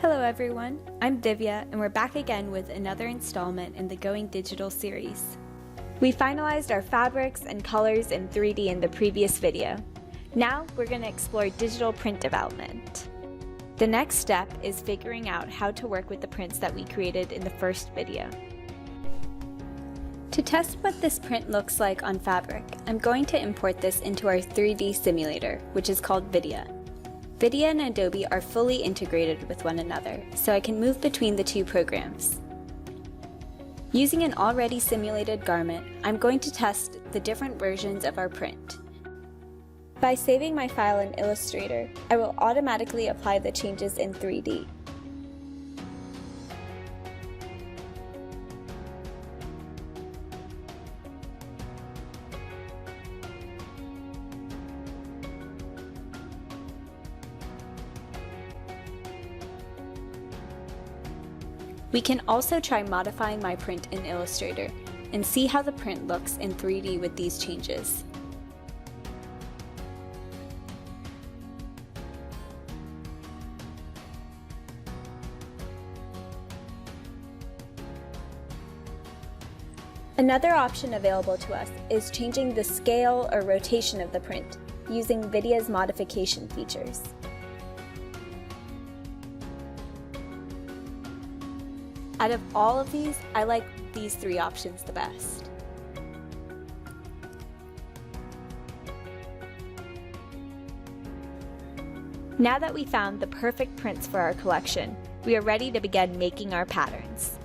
Hello everyone, I'm Vidya and we're back again with another installment in the Going Digital series. We finalized our fabrics and colors in 3D in the previous video. Now we're going to explore digital print development. The next step is figuring out how to work with the prints that we created in the first video. To test what this print looks like on fabric, I'm going to import this into our 3D simulator, which is called Vidya. Vidya and Adobe are fully integrated with one another, so I can move between the two programs. Using an already simulated garment, I'm going to test the different versions of our print. By saving my file in Illustrator, I will automatically apply the changes in 3D. We can also try modifying my print in Illustrator and see how the print looks in 3D with these changes. Another option available to us is changing the scale or rotation of the print using Vidya's modification features. Out of all of these, I like these three options the best. Now that we found the perfect prints for our collection, we are ready to begin making our patterns.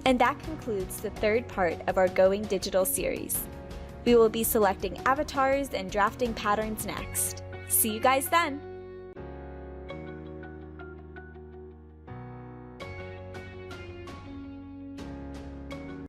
And that concludes the third part of our Going Digital series. We will be selecting avatars and drafting patterns next. See you guys then!